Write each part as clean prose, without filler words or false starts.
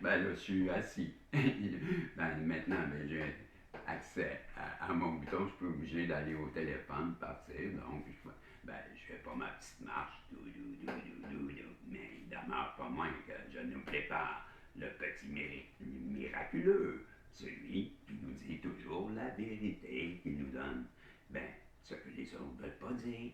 Ben là, je suis assis. Ben, maintenant, ben, j'ai accès à mon bouton. Je suis pas obligé d'aller au téléphone, partir. Donc, je fais pas ma petite marche. Mais il demeure pas moins que je nous prépare le petit miraculeux. Celui qui nous dit toujours la vérité, qui nous donne ben, ce que les autres ne veulent pas dire.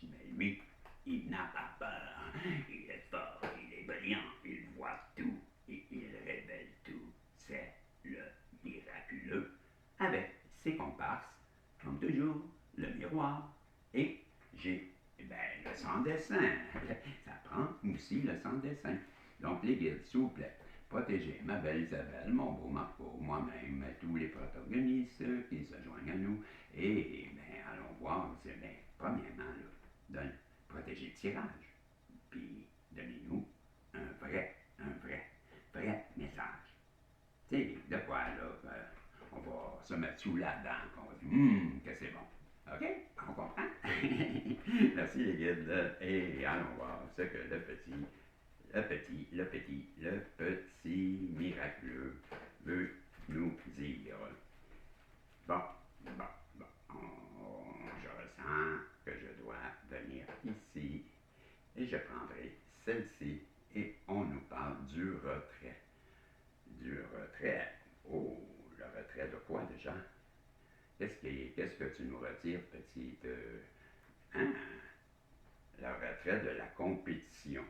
Mais lui, il n'a pas peur. Il est fort, il est brillant, il voit tout et il révèle tout. C'est le miraculeux. Avec ses comparses, comme toujours, le miroir. Et j'ai le sans-dessin. Ça prend aussi le sans-dessin. Donc, les guides, s'il vous plaît, protégez ma belle Isabelle, mon beau Marco, moi-même, tous les protagonistes qui se joignent à nous. Et allons voir, premièrement, protéger le tirage. Puis, donnez-nous un vrai message. Tu sais, de quoi, là, on va se mettre sous la dent, qu'on va dire, que c'est bon. OK? On comprend? Merci, les guides. Et allons voir ce que le petit miraculeux veut nous dire. Bon, je ressens que je dois venir ici et je prendrai celle-ci et on nous parle du retrait. Du retrait. Oh, le retrait de quoi déjà? Qu'est-ce que tu nous retires, petite... hein? Le retrait de la compétition.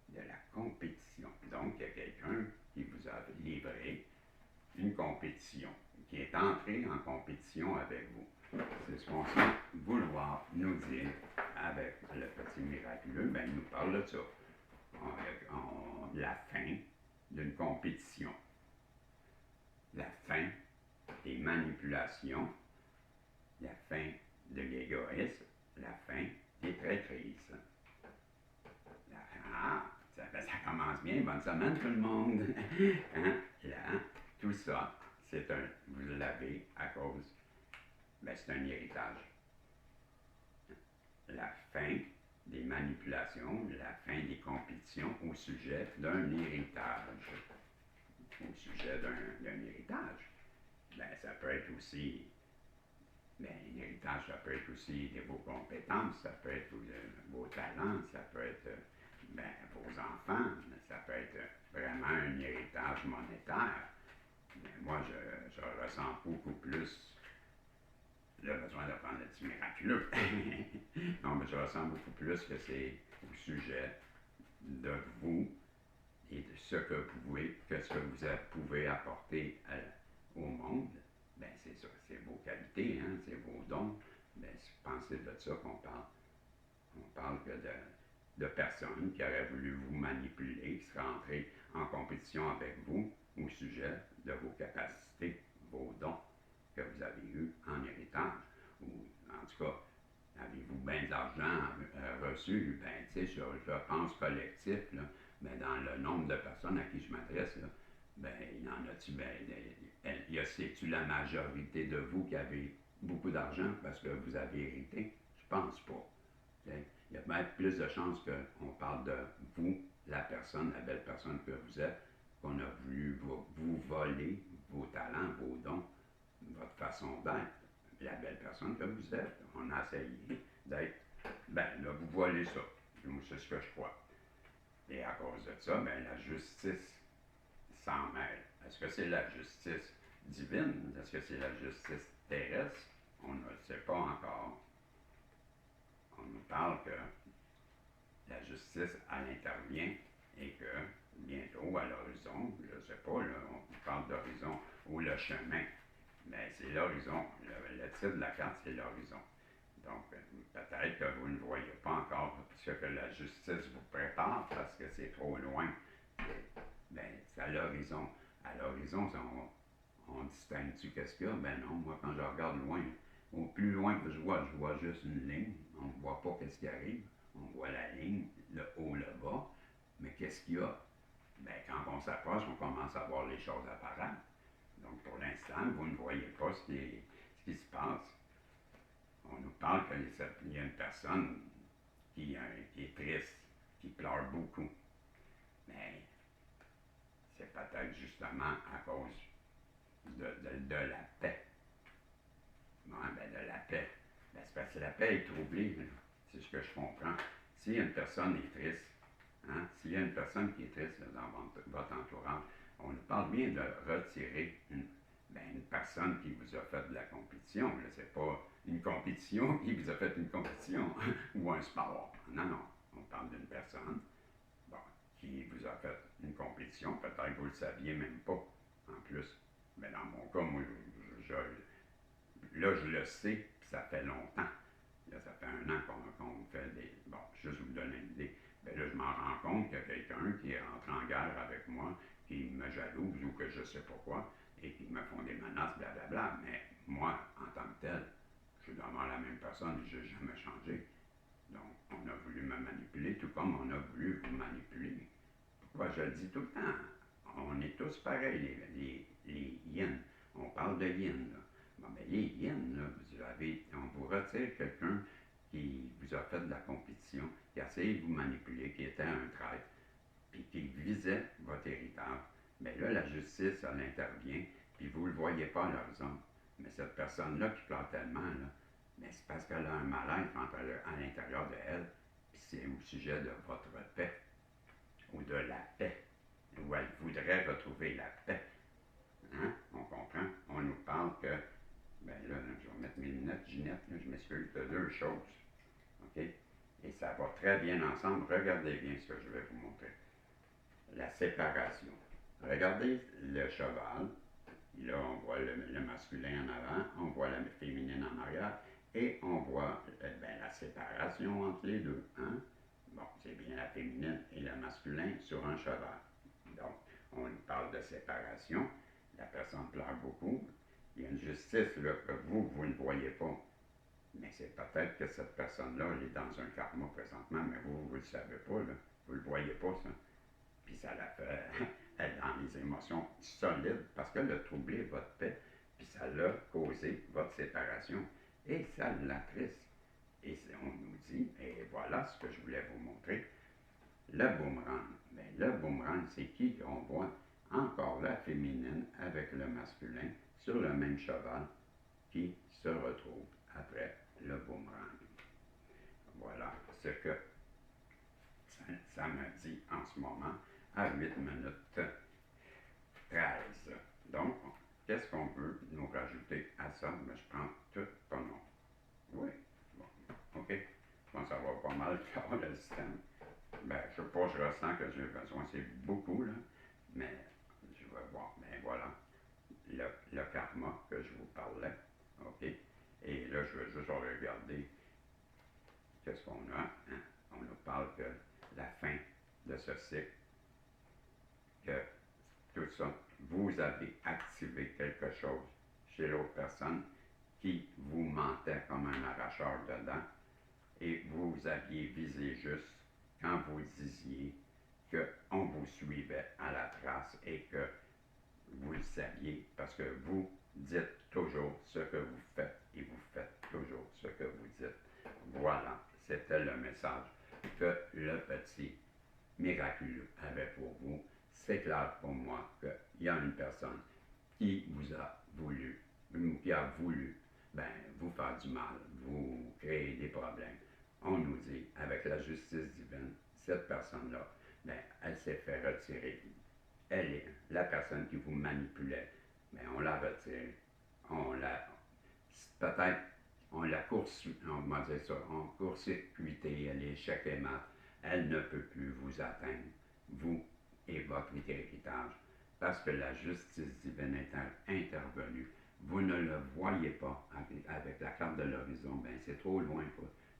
De la compétition. Donc, il y a quelqu'un qui vous a livré une compétition, qui est entré en compétition avec vous. C'est ce qu'on sent vouloir nous dire avec le petit miraculeux. Ben, il nous parle de ça. La fin d'une compétition. La fin des manipulations. La fin de l'égoïsme. La fin des traîtrises. Ça commence bien. Bonne semaine tout le monde. Hein? Là, tout ça, vous l'avez à cause, c'est un héritage. La fin des manipulations, la fin des compétitions au sujet d'un héritage. Au sujet d'un héritage. Ça peut être aussi, un héritage, ça peut être aussi de vos compétences, ça peut être vos talents, ça peut être vos enfants, ça peut être vraiment un héritage monétaire. Mais moi, je ressens beaucoup plus le besoin de prendre le petit miraculeux. Non, mais je ressens beaucoup plus que c'est au sujet de vous et de ce que vous pouvez apporter au monde. C'est ça, c'est vos qualités, hein, c'est vos dons. Pensez de ça qu'on parle. On parle que de personnes qui auraient voulu vous manipuler, qui seraient entrées en compétition avec vous au sujet de vos capacités, vos dons que vous avez eus en héritage. Ou, en tout cas, avez-vous bien de l'argent reçu? Je pense collectif, là, dans le nombre de personnes à qui je m'adresse, là, il y en a-tu, c'est-tu la majorité de vous qui avez beaucoup d'argent parce que vous avez hérité? Je pense pas. Il y a même plus de chances qu'on parle de vous, la personne, la belle personne que vous êtes, qu'on a voulu vous voler vos talents, vos dons, votre façon d'être, la belle personne que vous êtes. On a essayé d'être, là, vous volez ça. C'est ce que je crois. Et à cause de ça, la justice s'en mêle. Est-ce que c'est la justice divine? Est-ce que c'est la justice terrestre? On ne le sait pas encore. On nous parle que la justice, elle intervient et que bientôt, à l'horizon, je ne sais pas, là, on parle d'horizon ou le chemin, mais c'est l'horizon. Le titre de la carte, c'est l'horizon. Donc, peut-être que vous ne voyez pas encore ce que la justice vous prépare parce que c'est trop loin. C'est à l'horizon. À l'horizon, on distingue-tu qu'est-ce qu'il y a? Non, moi, quand je regarde loin, au plus loin que je vois juste une ligne. On ne voit pas qu'est-ce qui arrive. On voit la ligne, le haut, le bas. Mais qu'est-ce qu'il y a? Quand on s'approche, on commence à voir les choses apparaître. Donc, pour l'instant, vous ne voyez pas ce qui se passe. On nous parle qu'il y a une personne qui est triste, qui pleure beaucoup. justement à cause de la paix. Bon, ben de la paix. Ben, c'est parce que la paix est troublée, là. C'est ce que je comprends. Si une personne est triste, hein, s'il y a une personne qui est triste là, dans votre entourage, on nous parle bien de retirer une personne qui vous a fait de la compétition. Là, c'est pas une compétition qui vous a fait une compétition ou un sport. Non, non. On parle d'une personne bon, qui vous a fait une compétition. Peut-être que vous ne le saviez même pas. En plus, mais dans mon cas, moi, là, je le sais, puis ça fait longtemps. Là, ça fait 1 an qu'on fait des. Bon, juste vous donner une idée. Bien là, je m'en rends compte qu'il y a quelqu'un qui est rentré en guerre avec moi, qui me jalouse ou que je ne sais pas quoi, et qui me font des menaces, blablabla. Mais moi, en tant que tel, je suis vraiment la même personne, je n'ai jamais changé. Donc, on a voulu me manipuler, tout comme on a voulu vous manipuler. Pourquoi je le dis tout le temps? On est tous pareils, les yin. On parle de yin, là. Bon, mais les yin, là, on vous retire quelqu'un qui vous a fait de la compétition, qui a essayé de vous manipuler, qui était un traître, puis qui visait votre héritage. Mais là, la justice, elle intervient, puis vous ne le voyez pas à l'horizon. Mais cette personne-là qui pleure tellement, là, mais c'est parce qu'elle a un mal-être à l'intérieur de elle, puis c'est au sujet de votre paix, ou de la paix, où elle voudrait retrouver la paix. Hein? On comprend? On nous parle que, ben là, je vais mettre mes lunettes, Ginette, là, je m'excuse de 2 choses. OK? Et ça va très bien ensemble. Regardez bien ce que je vais vous montrer. La séparation. Regardez le cheval. Là, on voit le masculin en avant, on voit la féminine en arrière, et on voit la séparation entre les deux. Hein? Bon, c'est bien la féminine et le masculin sur un cheval. Donc, on parle de séparation. La personne pleure beaucoup. Il y a une justice là, que vous ne voyez pas. Mais c'est peut-être que cette personne-là, elle est dans un karma présentement, mais vous ne le savez pas. Là. Vous ne le voyez pas, ça. Puis ça la fait être dans les émotions solides parce qu'elle a troublé votre paix, puis ça l'a causé votre séparation. Et ça l'attriste. Et on nous dit, et voilà ce que je voulais vous montrer, le boomerang. Mais le boomerang, c'est qui qu'on voit? Encore la féminine avec le masculin sur le même cheval qui se retrouve après le boomerang. Voilà ce que ça me dit en ce moment à 8 minutes 13. Donc, qu'est-ce qu'on peut nous rajouter à ça? Mais je prends tout ton nom. Oui, bon, OK. Je pense que ça va pas mal faire le système. Ben, je sais pas, je ressens que j'ai besoin, c'est beaucoup, là, mais je vais voir. Ben voilà, le karma que je vous parlais, OK? Et là, je veux juste regarder qu'est-ce qu'on a. Hein? On nous parle que la fin de ce cycle, que tout ça, vous avez activé quelque chose chez l'autre personne qui vous mentait comme un arracheur dedans et vous aviez visé juste quand vous disiez qu'on vous suivait à la trace et que vous le saviez parce que vous dites toujours ce que vous faites et vous faites toujours ce que vous dites. Voilà, c'était le message que le petit miraculeux avait pour vous. C'est clair pour moi qu'il y a une personne qui vous a voulu, qui a voulu vous faire du mal, vous créer des problèmes. On nous dit, avec la justice divine, cette personne-là, elle s'est fait retirer. Elle est la personne qui vous manipulait. On la retire. On la. Peut-être, on l'a court-circuité, elle est échec et mat. Elle ne peut plus vous atteindre, vous et votre héritage, parce que la justice divine est intervenue. Vous ne le voyez pas avec la carte de l'horizon, c'est trop loin.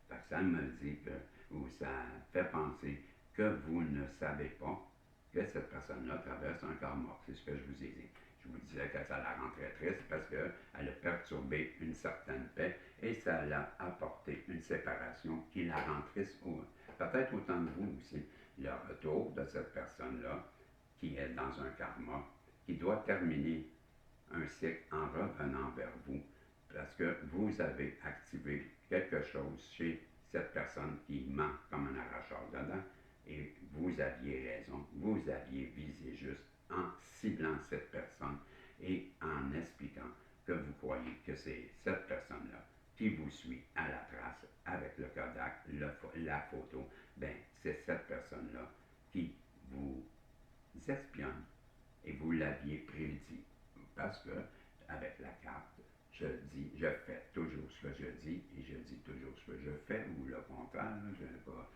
Fait que ça me dit que, ou ça fait penser que vous ne savez pas que cette personne-là traverse un karma. C'est ce que je vous ai dit. Je vous disais que ça la rend très triste parce qu'elle a perturbé une certaine paix et ça l'a apporté une séparation qui la rend triste. Peut-être autant de vous aussi. Le retour de cette personne-là qui est dans un karma, qui doit terminer un cycle en revenant vers vous parce que vous avez activé quelque chose chez cette personne qui ment comme un arracheur dedans et vous aviez raison, vous aviez visé juste en ciblant cette personne et en expliquant que vous croyez que c'est cette personne-là qui vous suit à la trace avec le Kodak, la photo, ben c'est cette personne-là qui vous espionne et vous l'aviez prédit. Parce que avec la carte, je fais toujours ce que je dis et je dis toujours ce que je fais, ou le contraire, je ne sais pas.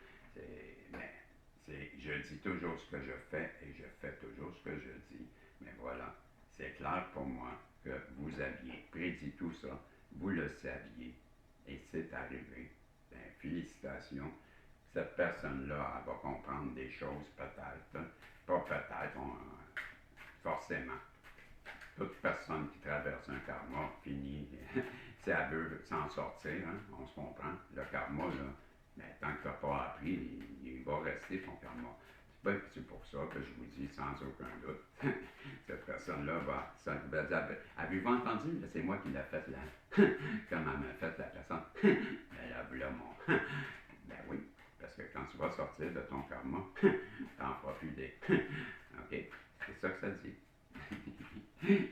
Je dis toujours ce que je fais et je fais toujours ce que je dis. Mais voilà, c'est clair pour moi que vous aviez prédit tout ça, vous le saviez et c'est arrivé. Ben, félicitations. Cette personne-là, elle va comprendre des choses peut-être, pas peut-être, forcément. Toute personne qui traverse un karma finit, si elle veut s'en sortir, hein, on se comprend. Le karma, là, mais tant que tu n'as pas appris, il va rester ton karma. C'est pour ça que je vous dis sans aucun doute, cette personne-là ça va dire, avez-vous entendu, c'est moi qui l'ai fait là, comme elle m'a fait la personne. Elle a voulu mon. Ben oui, parce que quand tu vas sortir de ton karma, tu n'en feras plus des. OK? C'est ça que ça dit.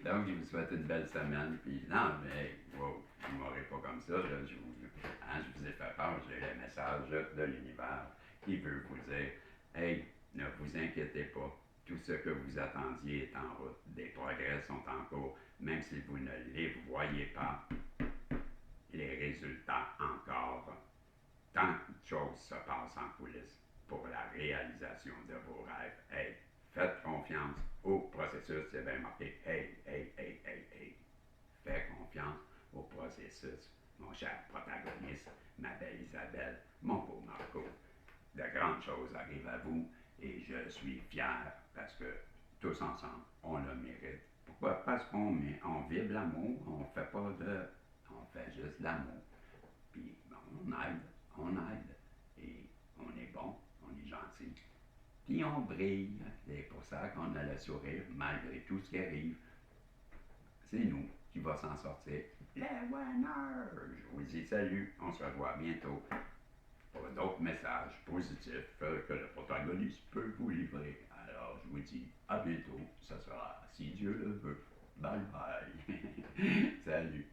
Donc, je vous souhaite une belle semaine. Puis, non, mais, wow, vous ne m'aurez pas comme ça. Là, je vous ai fait peur. J'ai le message de l'univers qui veut vous dire, hey, ne vous inquiétez pas. Tout ce que vous attendiez est en route. Des progrès sont en cours. Même si vous ne les voyez pas, les résultats encore. Tant de choses se passent en coulisses pour la réalisation de vos rêves. Hey, faites confiance au processus. C'est bien marqué. Hey, hey, hey, hey, hey. Fais confiance au processus. Mon cher protagoniste, ma belle Isabelle, mon beau Marco. De grandes choses arrivent à vous et je suis fier parce que tous ensemble, on le mérite. Pourquoi? Parce qu'on vibre l'amour, on fait pas de. On fait juste l'amour. Puis on aide. Et on est bon, on est gentil. Puis on brille. C'est pour ça qu'on a le sourire malgré tout ce qui arrive. C'est nous qui va s'en sortir. Les winners! Je vous dis salut, on se revoit bientôt pour d'autres messages positifs que le protagoniste peut vous livrer. Alors je vous dis à bientôt, ça sera si Dieu le veut. Bye bye. Salut.